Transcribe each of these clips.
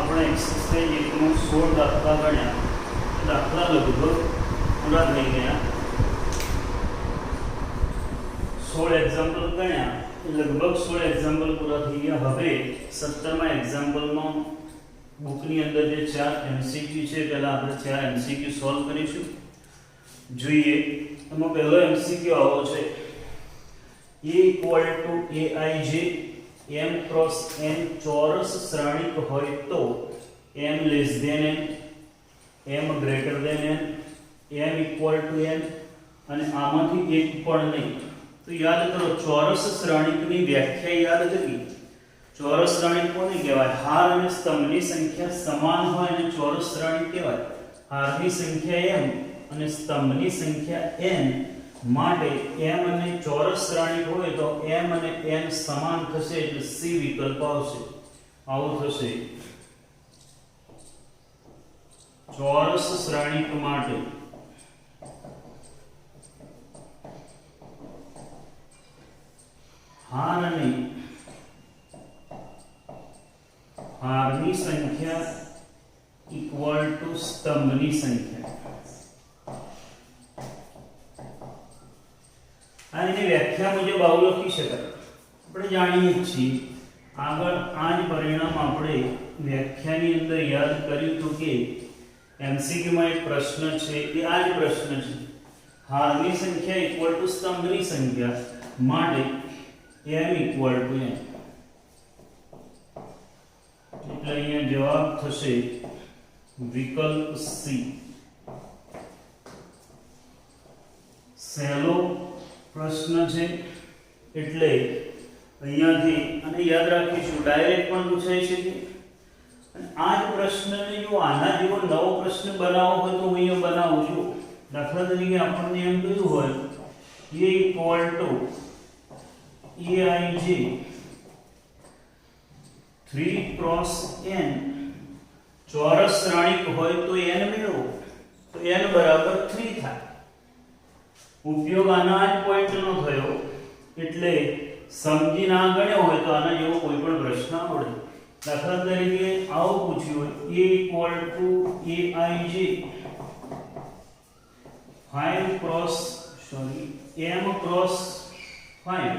આપણે એક્સરસાઇઝ 1 માં 16 દાખલા ગણ્યા. દાખલા લગભગ પૂરા થઈ ગયા. 16 એક્ઝામ્પલ ગણ્યા, લગભગ 16 એક્ઝામ્પલ પૂરા થઈ ગયા. હવે 17મા એક્ઝામ્પલમાં બુકની અંદર જે 4 એમસીક્યુ છે, પહેલા આપણે 4 એમસીક્યુ સોલ્વ કરીશું. જોઈએ એમાં પહેલો એમસીક્યુ આવો છે: A = Aij m cross n ચોરસ શ્રેણિક હોય તો m less than n, m greater than n, m equal to n અને આમાંથી એક પણ નહીં. તો યાદ કરો, ચોરસ શ્રેણિકની વ્યાખ્યા યાદ કરી. ચોરસ શ્રેણિક કોને કહેવાય? હાર અને સ્તંભની સંખ્યા સમાન હોય અને ચોરસ શ્રેણિક કહેવાય. હારની સંખ્યા m અને સ્તંભની સંખ્યા n માટે m અને ચોરસ શ્રેણિક હોય તો m અને n સમાન થશે એટલે c વિકલ્પ આવશે. આવું થશે. ચોરસ શ્રેણિક માટે હાર અને હારની સંખ્યા ઇક્વલ ટુ સ્તંભની સંખ્યા. આ એની વ્યાખ્યા મુજબ આવું લખી શકાય. આપણે જાણીએ છીએ આગળ આ જ પરિણામ આપણે વ્યાખ્યાની અંદર યાદ કર્યું હતું કે એમસીક્યુ માં એક પ્રશ્ન છે, એ આ જ પ્રશ્ન છે. હારની સંખ્યા ઇક્વલ ટુ સ્તંભની સંખ્યા માટે m ઇક્વલ ટુ n. એટલે અહીંયા જવાબ થશે વિકલ્પ સી. સહેલો પ્રશ્ન છે એટલે અહીંયાથી અને યાદ રાખીશું, ડાયરેક્ટ પણ પૂછાઈ શકે. અને આ જ પ્રશ્નને જો આના જેવો નવો પ્રશ્ન બનાવવો હોય તો હું અહીંયા બનાવું છું. દાખલા તરીકે આપણને એમ કહ્યું હોય A = Aij 3 cross n ચોરસ શ્રેણિક હોય તો n મેળવો. તો n બરાબર 3 થાય. ઉપયોગ આના જ પોઈન્ટનો થયો એટલે સમજીને આ ગણ્યો હોય તો આના જેવો કોઈ પણ પ્રશ્ન આવડે. દાખલા તરીકે આવું પૂછ્યું હોય A = Aij 5 cross 5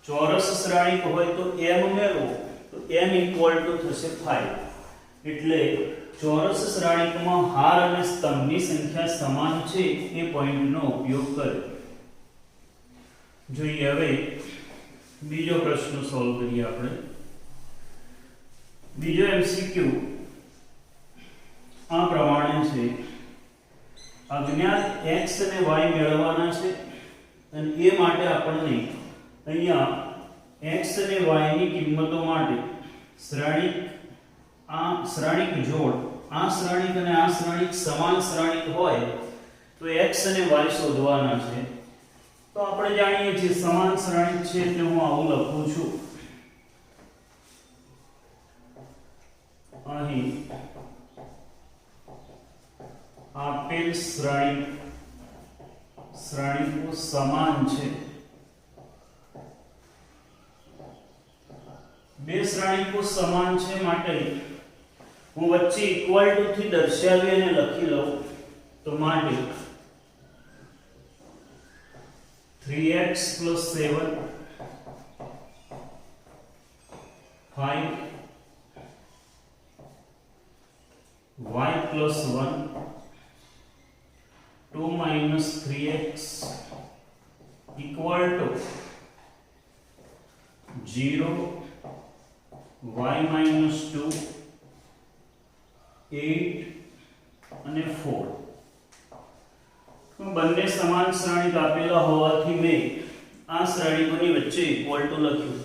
ચોરસ શ્રેણિક હોય તો m મેળવો. તો m ઇક્વલ ટુ થશે 5. એટલે ચોરસ શ્રેણિકમાં હાર અને સ્તંભની સંખ્યા સમાન છે એ પોઈન્ટનો ઉપયોગ કર્યો. જોઈએ હવે બીજો પ્રશ્ન સોલ્વ કરીએ આપણે. બીજો એમસીક્યુ આ પ્રમાણે છે: અજ્ઞાત x અને y મેળવવાના છે અને એ માટે આપણને અહીંયા x અને y ની કિંમતો માટે શ્રેણિક જોડ, આ શ્રેણિક અને આ શ્રેણિક સમાન શ્રેણિક હોય તો x અને y શોધવાના છે. તો આપણે જાણીએ છીએ સમાન શ્રેણિક છે એટલે હું આવું લખું છું. અહીં આપેલ શ્રેણિકો સમાન છે. બે શ્રેણિકો સમાન છે માટે હું વચ્ચે ઇક્વલ ટુ થી દર્શાવી અને લખી લઉં. તો માટે 3x + 7 5 y + 1 2 - 3x equal to 0 y - 2 8 અને 4. બંને સમાન શ્રેણિક આપેલા હોવાથી મેં આ શ્રેણિકોની વચ્ચે ઇક્વલ ટુ લખ્યું.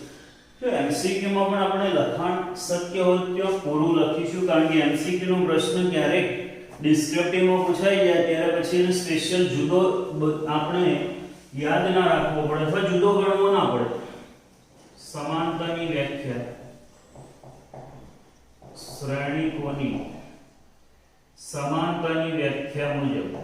જો એમસીક્યુ માં પણ આપણે લખાણ શક્ય હોય તો પૂરું લખીશું, કારણ કે એમસીક્યુ નો પ્રશ્ન ક્યારેક ડિસ્ક્રિપ્ટિવ માં પૂછાઈ જાય ત્યારે પછી એને સ્પેશિયલ જુદો આપણે યાદ ના રાખવો પડે અથવા જુદો ગણવો ના પડે. સમાનતાની વ્યાખ્યા શ્રેણિકોની समानताની વ્યાખ્યા મુજબ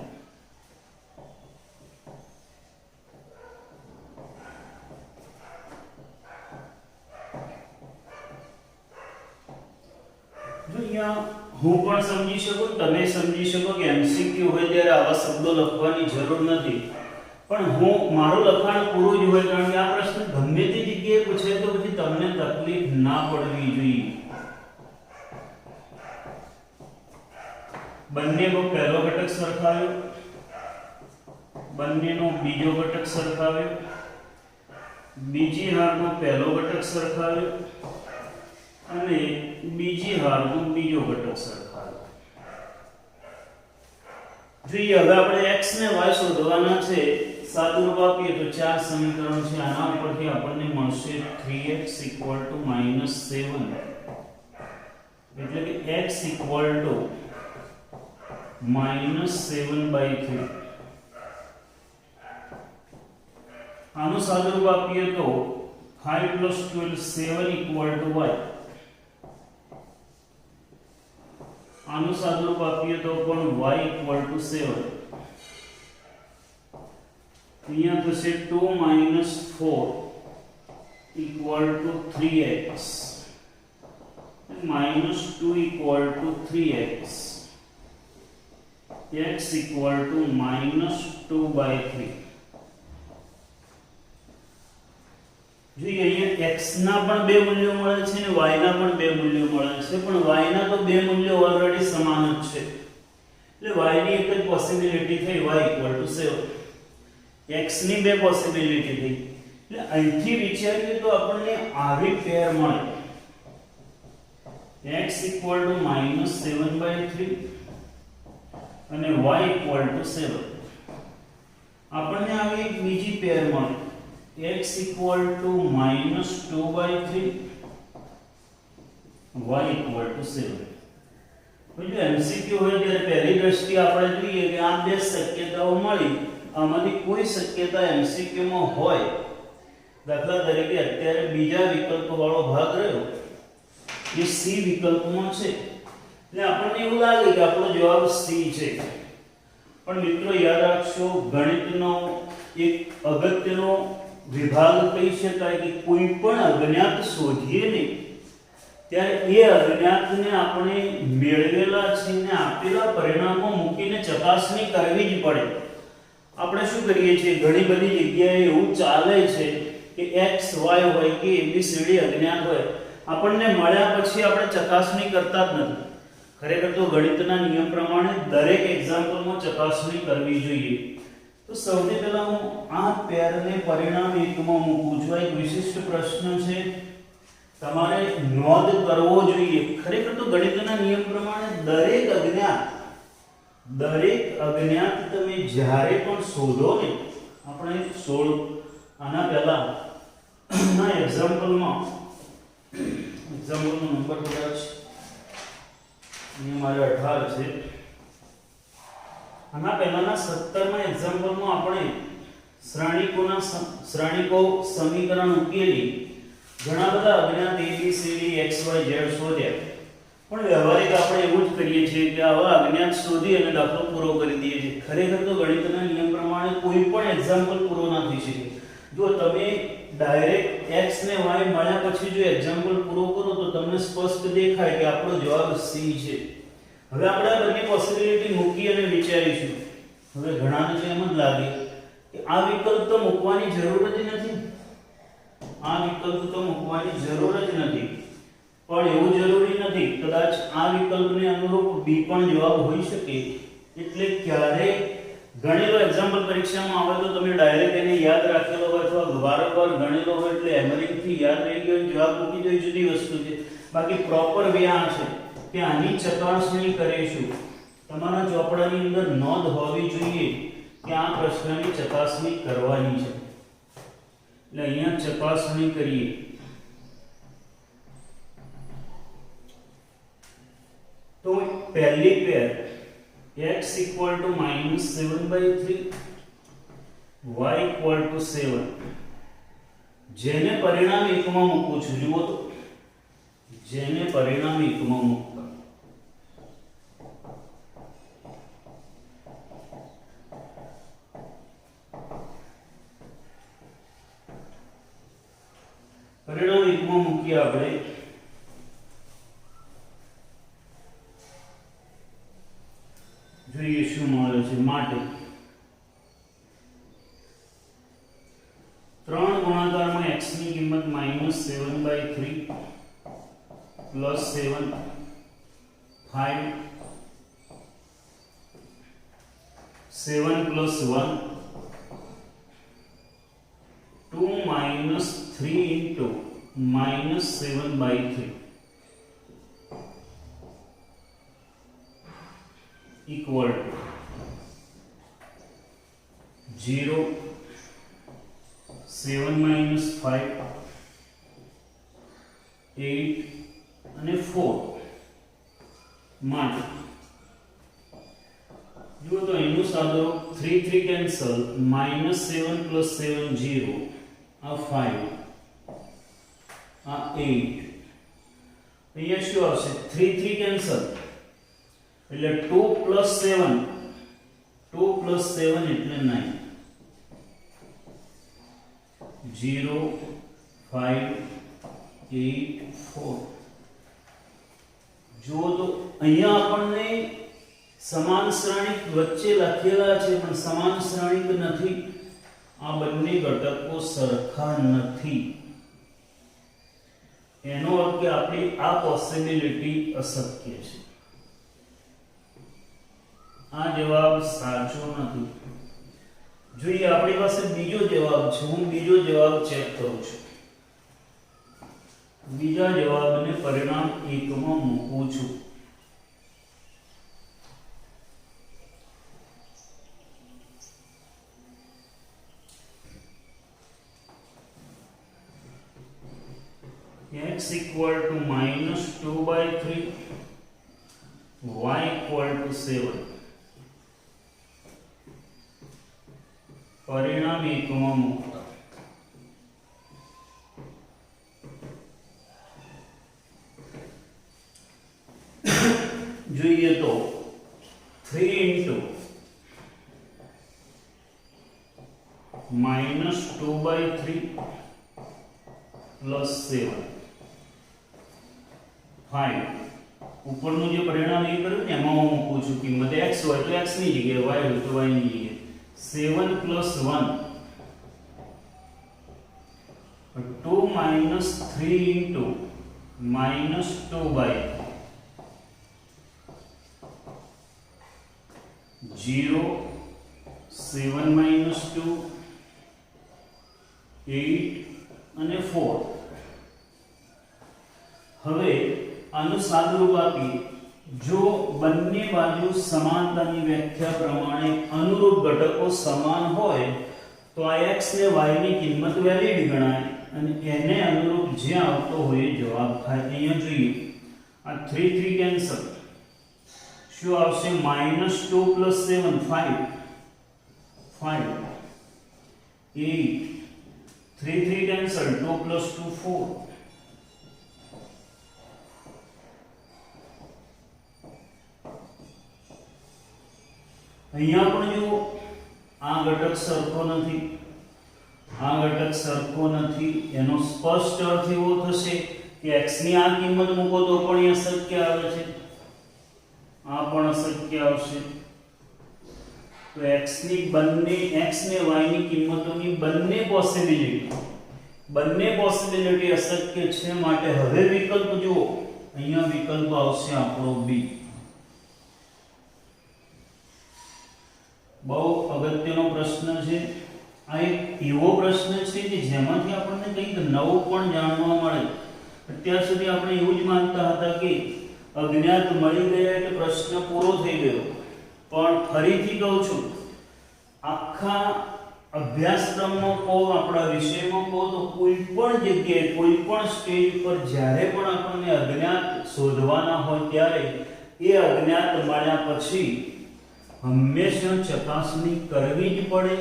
અહીંયા હું પણ સમજી શકું, તમે સમજી શકો કે એમસીક્યુ હોય ત્યારે આવા શબ્દો લખવાની જરૂર નથી, પણ હું મારું લખાણ પૂરું જ હોય, કારણ કે આ પ્રશ્ન ગમે તે જગ્યાએ પૂછે તો પછી તમને તકલીફ ના પડવી જોઈએ. બંનેનો પહેલો ઘટક સરખાવ્યો, બંનેનો બીજો ઘટક સરખાવ્યો, બીજી હારનો પહેલો ઘટક સરખાવ્યો અને બીજી હારનો બીજો ઘટક સરખાવ્યો. જોઈએ હવે આપણે x ને y શોધવાના છે. સાદુરૂપ આપીએ તો ચાર સમીકરણ છે, આના ઉપરથી આપણને મળશે 3x -7, એટલે કે x -7/3. આનું સાદુરૂપ આપીએ તો 5 + 12 7 = y. આનું સાદુરૂપ આપીએ તો પણ y = 7. અહીંયા થશે 2 - 4 = 3x, -2 = 3x, x = -2/3. જોઈએ અહીંયા x ના પણ બે મૂલ્યો મળે છે અને y ના પણ બે મૂલ્યો મળે છે, પણ y ના તો બે મૂલ્યો ઓલરેડી સમાન જ છે, એટલે y ની એક જ પોસિબિલિટી થઈ, y = 7. x ની બે પોસિબિલિટી થઈ, એટલે અહીંથી વિચારીએ તો આપણને આવી પેર મળે, x = -7/3 અને y = 7. આપણને આવી એક બીજી પેર મળે, x = -2/3, y = 7. એટલે એમસીક્યુ હોય ત્યારે પહેલી દ્રષ્ટિએ આપણે જોઈએ કે આ બે શક્યતાઓ મળી, આમાંથી કોઈ શક્યતા એમસીક્યુ માં હોય, દાખલા તરીકે અત્યારે બીજા વિકલ્પ વાળો ભાગ રહ્યો એ સી વિકલ્પમાં છે, એટલે આપણને એવું લાગે કે આપણો જવાબ સી છે. પણ મિત્રો યાદ રાખશો, ગણિતનો એક અગત્યનો વિભાગ કહી શકાય કે કોઈ પણ અજ્ઞાત શોધીએ ને ત્યારે એ અજ્ઞાતને આપણે મેળવેલા છે ને આપેલા પરિણામો મૂકીને ચકાસણી કરવી જ પડે. આપણે શું કરીએ છીએ, ઘણી બધી જગ્યાએ એવું ચાલે છે કે x y હોય કે abcd અજ્ઞાત હોય, આપણને મળ્યા પછી આપણે ચકાસણી કરતા જ નથી. ખરેખર તો ગણિતના નિયમ પ્રમાણે દરેક એક્ઝામ્પલમાં ચકાસણી કરવી જોઈએ. તો સૌથી પહેલા હું આ પેરને પરિણામ 1 માં મૂકું છું. એક વિશિષ્ટ પ્રશ્ન છે, તમારે નોંધ કરવો જોઈએ. ખરેખર તો ગણિતના નિયમ પ્રમાણે દરેક અજ્ઞાત તમે જ્યારે પણ શોધો ને, આપણે 16 આના પહેલા ના એક્ઝામ્પલનો નંબર કદાચ અહીંયા મારે 18 છે. આના પહેલાના 17માં એક્ઝામ્પલમાં આપણે શ્રેણીકો સમીકરણ ઉકેલી ઘણા બધા અજ્ઞાત abcd x y z શોધ્યા, પણ વ્યવહારિક આપણે એવું જ કરીએ છીએ કે આવા અજ્ઞાત શોધી અને દાખલો પૂરો કરી દઈએ છીએ. ખરેખર તો ગણિતના નિયમ પ્રમાણે કોઈ પણ એક્ઝામ્પલ પૂરો ના થઈ શકે. જો તમે ડાયરેક્ટ x ને y મળ્યા પછી જો એક્ઝામ્પલ પૂરો કરો તો તમને સ્પષ્ટ દેખાય કે આપણો જવાબ સી છે. હવે આપણે આ બંને પોસિબિલિટી મૂકી અને વિચારીશું. હવે ઘણાને તો એમ જ લાગે કે આ વિકલ્પ તો મૂકવાની જરૂર જ નથી, આ વિકલ્પ તો મૂકવાની જરૂર જ નથી. પણ એવું જરૂરી નથી, કદાચ આ વિકલ્પને અનુરૂપ બી પણ જવાબ હોઈ શકે. એટલે ક્યારે ગણેલો એક્ઝામ્પલ પરીક્ષામાં આવે તો તમે ડાયરેક્ટ એને યાદ રાખેલો હોય અથવા વારંવાર ગણેલો હોય એટલે એમરિંગથી યાદ રહી ગયો જવાબ મૂકી દો, જુદી વસ્તુ છે. બાકી પ્રોપર વે આ છે કે આની ચકાસણી કરીશું. તમારા ચોપડાની અંદર નોંધ હોવી જોઈએ કે આ પ્રશ્નની ચકાસણી કરવાની છે. એટલે અહીંયા ચકાસણી કરીએ તો પહેલી પેર x = -7/3 y = 7, જેને પરિણામ 1 માં મૂકું છું. જુઓ તો જેને પરિણામ 1 માં મૂકતા પરિણામ 1 માં મૂકીએ આપણે રેશિયો મળ્યો છે માટે 3 ગુણાકારમાં x ની કિંમત -7/3 +7 5 7 + 1 2 - 3 into -7/3 equal to 0 7 - 5 8 અને 4 માટે જો તો એનું સાદો 3 3 કેન્સલ -7 + 7 0 આ 5 આ 8 અહીંયા શું આવશે 3 3 કેન્સલ એટલે 2 + 7 એટલે 9 0 5 8 4 જો તો અહીંયા આપણને સમાન શ્રેણિક વચ્ચે લખેલા છે પણ સમાન શ્રેણિક નથી આ બંને ઘટકો સરખા નથી એનો અર્થ કે આપણી આ પોસિબિલિટી અશક્ય છે આ જવાબ સાચો નથી જોઈએ આપણી પાસે બીજો જવાબ છે હું બીજો જવાબ ચેક કરું છું બીજા જવાબને પરિણામ 1 માં મૂકું છું x equal to -2/3 y equal to 7 પરિણામ 1 માં મૂકતા જોઈએ તો 3 into -2/3 + 7 5 ઉપરનું જે પરિણામ એ કર્યું ને એમાં હું મૂકું છું કિંમત x હોય તો x ની જગ્યાએ y હોય તો y ની જગ્યાએ 7 + 1 2 - 3 into -2/0 7 - 2 8 અને 4 હવે આનું સાદુરૂપ આપીએ જો બંને બાજુ સમાનતાની વ્યાખ્યા પ્રમાણે અનુરૂપ ઘટકો સમાન હોય તો આ x ને y ની કિંમત વેલિડ ગણાય અને એને અનુરૂપ જે આવતો હોય એ જવાબ થાય અહીંયા જોઈએ આ 3 3 કેન્સલ શું આવશે -2 + 7 5 5 8 3 3 cancel 2 plus 2 4 અહીંયા પણ જો આ ઘટક સરખો નથી એનો સ્પષ્ટ અર્થ એવો થશે કે x ની આ કિંમત મૂકો તો પણ એ અશક્ય આવે છે આ પણ અશક્ય આવશે તો x ને y ની કિંમતોની બંને પોસિબિલિટી અશક્ય છે માટે હવે વિકલ્પ જુઓ અહીંયા વિકલ્પ આવશે આપણો b બહુ અગત્યનો પ્રશ્ન છે આ એક એવો પ્રશ્ન છે કે જેમાંથી આપણને કંઈક નવું પણ જાણવા મળે અત્યાર સુધી આપણે એવું જ માનતા હતા કે અજ્ઞાત મળી ગયા એટલે પ્રશ્ન પૂરો થઈ ગયો પણ ફરીથી કહું છું આખા અભ્યાસક્રમમાં કહો આપણા વિષયમાં કહો તો કોઈ પણ જગ્યાએ કોઈ પણ સ્ટેજ પર જ્યારે પણ આપણને અજ્ઞાત શોધવાના હોય ત્યારે એ અજ્ઞાત મળ્યા પછી હંમેશા ચકાસણી કરવી જ પડે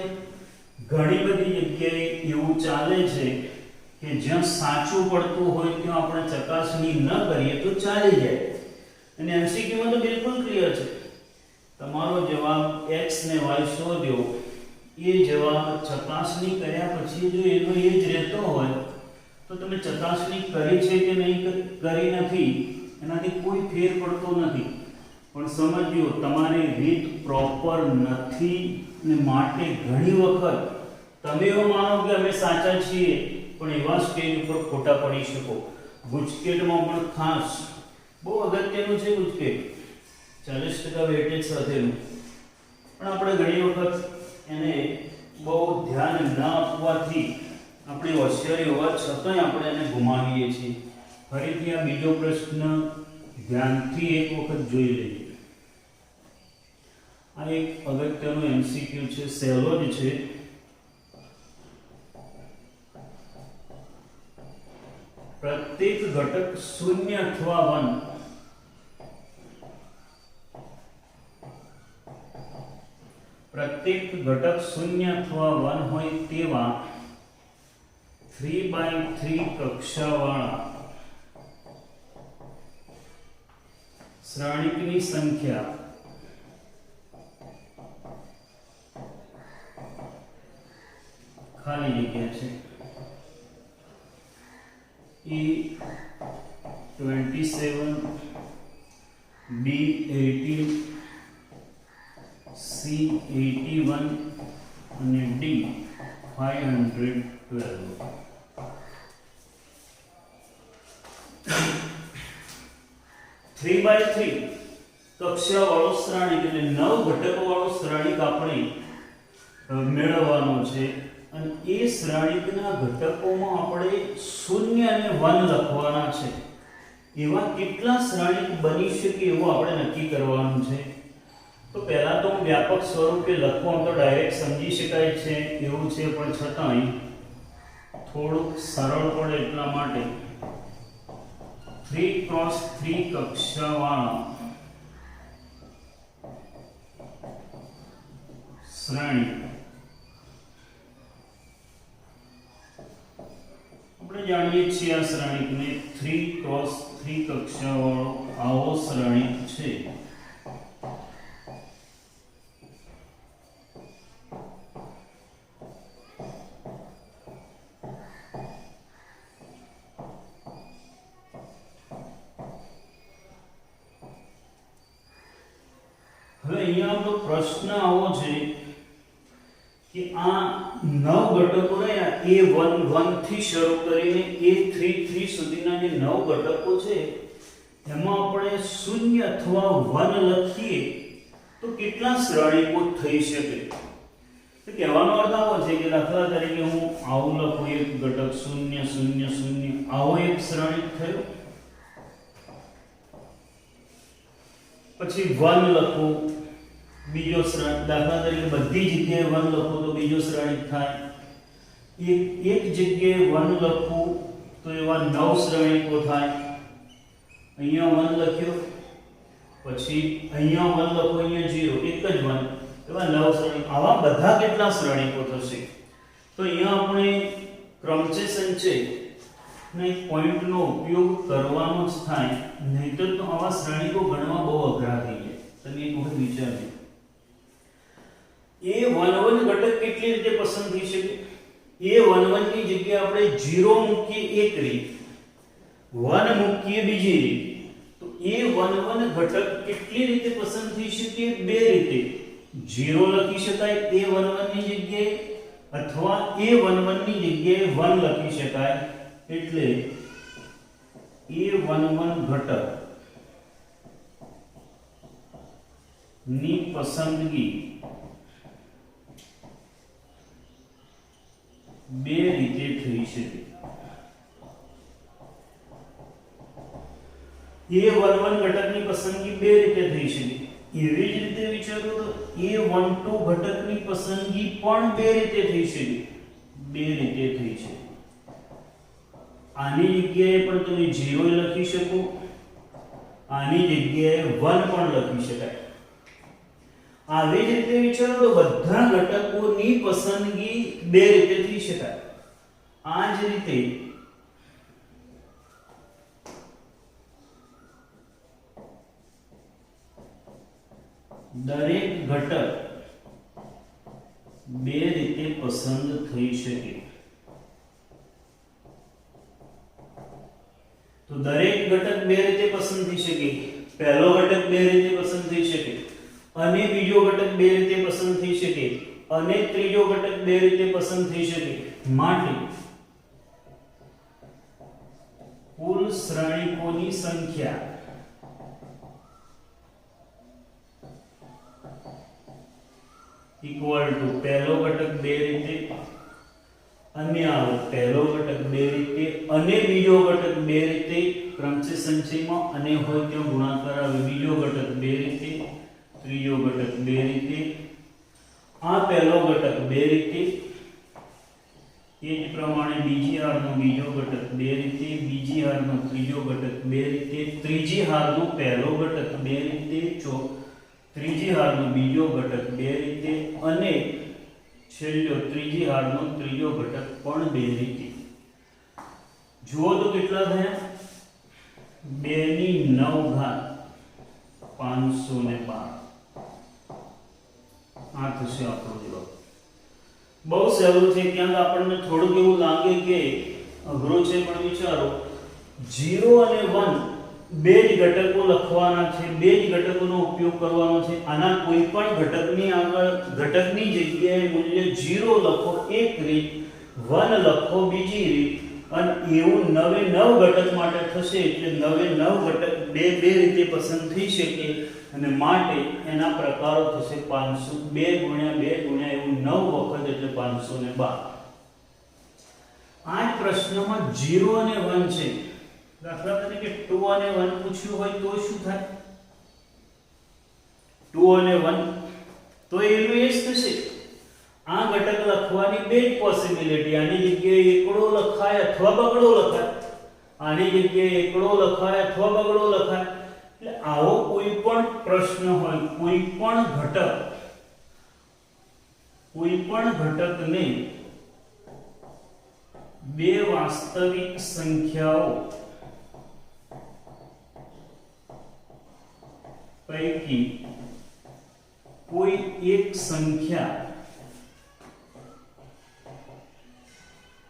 ઘણી બધી જગ્યાએ એવું ચાલે છે કે જ્યાં સાચું પડતું હોય ત્યાં આપણે ચકાસણી ન કરીએ તો ચાલી જાય અને એમસીક્યુમાં તો બિલકુલ ક્લિયર છે તમારો જવાબ x ને y શોધ્યો એ જવાબ ચકાસણી કર્યા પછી જો એનો એ જ રહેતો હોય તો તમે ચકાસણી કરી છે કે નહીં કરી નથી એનાથી કોઈ ફેર પડતો નથી પણ સમજ્યો તમારી રીત પ્રોપર નથી ને માટે ઘણી વખત તમે એવું માનો કે અમે સાચા છીએ પણ એવા સ્ટેજ ઉપર ખોટા પડી શકો. ગુજકેટમાં પણ ખાસ બહુ અગત્યનું છે ગુજકેટ, 40% વેટેજ સાથેનું, પણ આપણે ઘણી વખત એને બહુ ધ્યાન ન આપવાથી આપણી હોશિયારી હોવા છતાંય આપણે એને ગુમાવીએ છીએ. ફરીથી આ બીજો પ્રશ્ન ધ્યાનથી એક વખત જોઈ લઈએ. આ એક અગત્યનો એમસીક્યુ છે, સહેલો જ છે. પ્રત્યેક ઘટક 0 અથવા 1 પ્રત્યેક ઘટક 0 અથવા 1 હોય તેવા 3/3 કક્ષાવાળા શ્રેણિકની સંખ્યા ખાલી જગ્યા છે E27 B18 C81 અને D512 3/3 કક્ષાવાળો શ્રેણિક એટલે 9 ઘટકો વાળો શ્રેણિક આપણે મેળવવાનો છે અને એ શ્રેણિકના ઘટકોમાં આપણે 0 અને 1 લખવાના છે. એવા કેટલા શ્રેણિક બની શકે એવું આપણે નક્કી કરવાનું છે. તો પહેલા તો હું વ્યાપક સ્વરૂપે લખું તો ડાયરેક્ટ સમજી શકાય છે એવું છે, પણ છતાંય થોડુંક સરળ પડે એટલા માટે 3x3 કક્ષાવાળા શ્રેણિક આપણે જાણીએ છીએ આ શ્રેણિકને 3x3 કક્ષાવાળો આવો શ્રેણિક છે. હવે અહીંયા આપણો પ્રશ્ન આવો છે કે આ 9 ઘટકો રહ્યા A11 થી શરૂ કરીને A33 સુધીના જે 9 ઘટકો છે એમાં આપણે 0 અથવા 1 લખીએ તો કેટલા શ્રેણિકો થઈ શકે? તો કહેવાનો અર્થ આવો છે કે દાખલા તરીકે હું આવું લખું, એક ઘટક 0 0 0 આવો એક શ્રેણિક થયો, પછી 1 લખું બીજો શ્રેણિક, દાખલા તરીકે બધી જગ્યાએ 1 લખું તો બીજો શ્રેણિક થાય. એક જગ્યાએ 1 લખું તો એવા 9 શ્રેણિકો થાય. અહીંયા 1 લખ્યો, પછી અહીંયા 1 લખો, અહીંયા 0, એક જ 1, એવા 9 શ્રેણિક. આવા બધા કેટલા શ્રેણિકો થશે? તો અહીંયા આપણે ક્રમચે સંચય ને એક પોઈન્ટનો ઉપયોગ કરવાનો જ થાય, નહીતર તો આવા શ્રેણિકો ગણવા બહુ અઘરા થઈ જાય. તમે એક વખત વિચારજો. A11 ઘટક કેટલી રીતે પસંદ થઈ શકે? A11 ની જગ્યાએ આપણે 0 મૂકીએ એક રીત, 1 મૂકીએ બીજી રીત. તો A11 ઘટક કેટલી રીતે પસંદ થઈ શકે? બે રીતે. 0 લખી શકાય A11 ની જગ્યાએ, અથવા A11 ની જગ્યાએ 1 લખી શકાય. એટલે A11 ઘટક ની પસંદગી બે રીતે થઈ શકે. A11 ઘટકની પસંદગી બે રીતે થઈ શકે. એવી જ રીતે વિચારો તો A12 ઘટકની પસંદગી પણ બે રીતે થઈ શકે. બે રીતે થઈ શકે. આની જગ્યાએ પણ તમે 0 લખી શકો, આની જગ્યાએ 1 પણ લખી શકાય. આવી જ રીતે વિચારો તો બધા ઘટકોની પસંદગી બે રીતે થઈ શકાય. આ જ રીતે દરેક ઘટક બે રીતે પસંદ થઈ શકે. તો દરેક ઘટક બે રીતે પસંદ થઈ શકે. પહેલો ઘટક બે રીતે પસંદ થઈ શકે અને બીજો ઘટક બે રીતે પસંદ થઈ શકે અને ત્રીજો ઘટક બે રીતે પસંદ થઈ શકે માટે કુલ શ્રેણીકોની સંખ્યા ઇક્વલ ટુ પહેલો ઘટક બે રીતે અને આવો પહેલો ઘટક બે રીતે અને બીજો ઘટક બે રીતે ક્રમશઃ સંચયમાં અને હોય ત્યાં ગુણાકાર આવે બીજો ઘટક બે રીતે ત્રીજો ઘટક બે રીતે આ પહેલો ઘટક બે રીતે એ જ પ્રમાણે બીજી હારનો બીજો ઘટક બે રીતે બીજી હારનો ત્રીજો ઘટક બે રીતે ત્રીજી હારનો પહેલો ઘટક બે રીતે ત્રીજી હારનો બીજો ઘટક બે રીતે અને છેલ્લો ત્રીજી હારનો ત્રીજો ઘટક પણ બે રીતે જુઓ તો કેટલા થયા 2 ની 9 ઘાત 512 આ થશે આપણો જવાબ બહુ સહેલું છે ક્યાંક આપણને થોડુંક એવું લાગે કે અઘરું છે પણ વિચારો 0 અને 1 બે જ ઘટકો લખવાના છે બે જ ઘટકોનો ઉપયોગ કરવાનો છે આના કોઈ પણ ઘટકની આગળ ઘટકની જગ્યાએ મૂલ્ય 0 લખો એક રીત 1 લખો બીજી રીત અને એવું નવે નવ ઘટક માટે થશે એટલે નવે નવ ઘટક બે રીતે પસંદ થઈ શકે અને માટે એના પ્રકારો થશે 500 2 ગુણ્યા 2 ગુણ્યા એવું 9 વખત એટલે 512 આ પ્રશ્નમાં 0 અને 1 છે દાખલા તરીકે 2 અને 1 પૂછ્યું હોય તો શું થાય 2 અને 1 તો એનું એ જ થશે આ ઘટક લખવાની બે જ પોસિબિલિટી આની જગ્યાએ એકડો લખાય અથવા બગડો લખાય આની જગ્યાએ એકડો લખાય અથવા બગડો લખાય એટલે આવો કોઈ પણ પ્રશ્ન હોય કોઈ પણ ઘટકને બે વાસ્તવિક સંખ્યાઓ પૈકી કોઈ એક સંખ્યા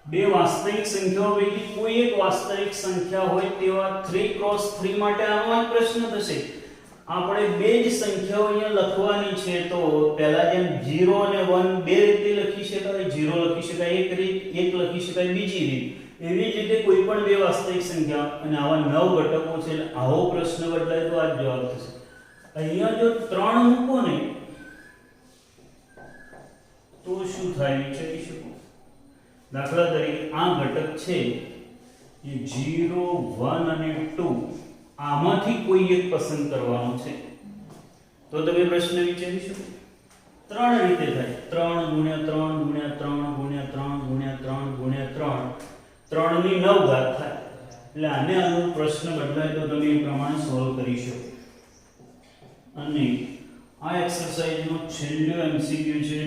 બે વાસ્તવિક સંખ્યાઓ પૈકી કોઈ એક વાસ્તવિક સંખ્યા હોય તેવા 3x3 માટે આનો એક પ્રશ્ન થશે આપણે બે જ સંખ્યાઓ અહીંયા લખવાની છે તો પહેલા જેમ 0 અને 1 બે રીતે લખી શકાય 0 લખી શકાય એક રીત એક લખી શકાય બીજી રીત એવી જ રીતે કોઈ પણ બે વાસ્તવિક સંખ્યા અને આવા 9 ઘટકો છે એટલે આવો પ્રશ્ન બદલાય તો આ જવાબ થશે અહીંયા જો 3 મૂકો ને તો શું થાય વિચારી શકો દાખલા તરીકે આ ઘટક છે એ 0 1 અને 2 આમાંથી કોઈ એક પસંદ કરવાનો છે તો તમે પ્રશ્ન વિચારી શકો ત્રણ રીતે થાય 3 ગુણ્યા 3 ગુણ્યા 3 ગુણ્યા 3 ગુણ્યા 3 ગુણ્યા 3 3 ની 9 ઘાત થાય એટલે આને આનો પ્રશ્ન બદલાય તો તમે એ પ્રમાણે સોલ્વ કરી શકો અને આ એક્સરસાઇઝ નો છેલ્લો એમસીક્યુ છે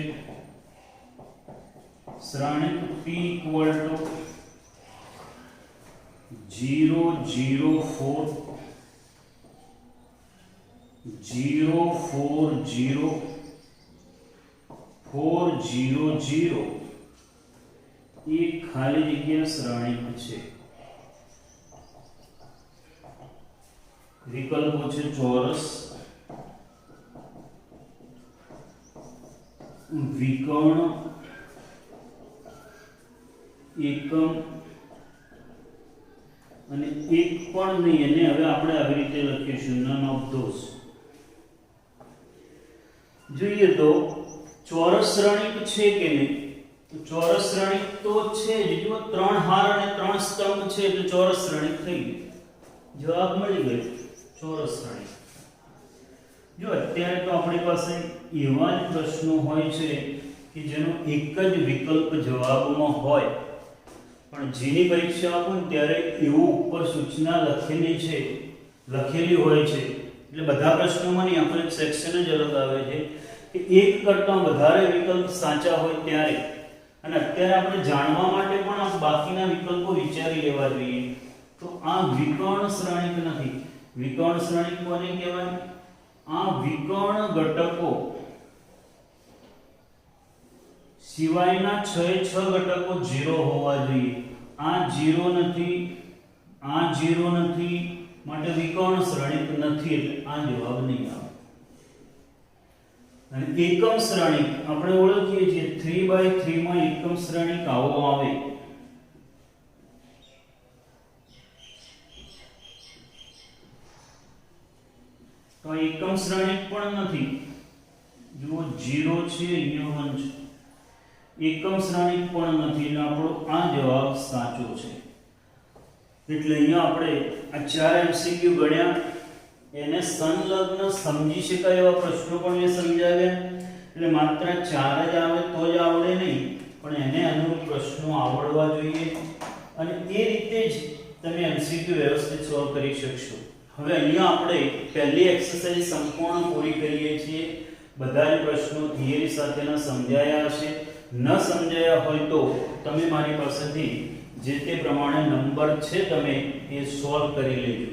શ્રેણિક p = 0 0 4 0 4 0 4 0 0 એક ખાલી જગ્યા શ્રેણિક છે વિકલ્પો છે ચોરસ વિકર્ણ એકમ અને એક પણ નહીં અને હવે આપણે આવી રીતે લખીશું નન ઓફ ધોસ જોઈએ તો ચોરસ શ્રેણિક છે કે નહીં તો ચોરસ શ્રેણિક તો છે જ જો 3 હાર અને 3 સ્તંભ છે એટલે ચોરસ શ્રેણિક થઈ ગયું જવાબ મળી ગયો ચોરસ શ્રેણિક જો અત્યારે તો આપણી પાસે એવા જ પ્રશ્નો હોય છે કે જેનો એક જ વિકલ્પ જવાબમાં હોય પણ જેની પરીક્ષા આપો ને ત્યારે એવું ઉપર સૂચના લખેલી હોય છે એટલે બધા પ્રશ્નોમાં નહીં આપણે સેક્શન જ અલગ આવે છે કે એક કરતાં વધારે વિકલ્પ સાચા હોય ત્યારે અને અત્યારે આપણે જાણવા માટે પણ આ બાકીના વિકલ્પો વિચારી લેવા જોઈએ તો આ વિકર્ણ શ્રેણિક નથી વિકર્ણ શ્રેણિક કોને કહેવાય આ વિકર્ણ ઘટકો સિવાયના 6 ઘટકો 0 હોવા જોઈએ આ 0 નથી આ 0 નથી માટે વિકર્ણ શ્રેણિક નથી એટલે આ જવાબ નહીં આવે. અને એકમ શ્રેણિક આપણે ઓળખીએ છીએ 3/3 માં એકમ શ્રેણિક આવો આવે. તો એકમ શ્રેણિક પણ નથી. જુઓ 0 છે, અહીંયા 1 છે. એકમ શ્રેણિક પણ નથી એટલે આપણો આ જવાબ સાચો છે. એટલે અહીંયા આપણે આ 4 MCQ ગણ્યા. એને સંલગ્ન સમજી શકાય એવા પ્રશ્નો પણ મેં સમજાવ્યા. એટલે માત્ર 4 જ આવે તો જ આવડે નહીં, પણ એને અનુરૂપ પ્રશ્નો આવડવા જોઈએ અને એ રીતે જ તમે MCQ વ્યવસ્થિત સોલ્વ કરી શકશો. હવે અહીંયા આપણે પહેલી એક્સરસાઇઝ સંપૂર્ણ પૂરી કરીએ છીએ. બધા જ પ્રશ્નો થિયરી સાથેના સમજાયા હશે. ન સમજાયા હોય તો તમે મારી પાસેથી જે તે પ્રમાણે નંબર છે તમે એ સોલ્વ કરી લેજો.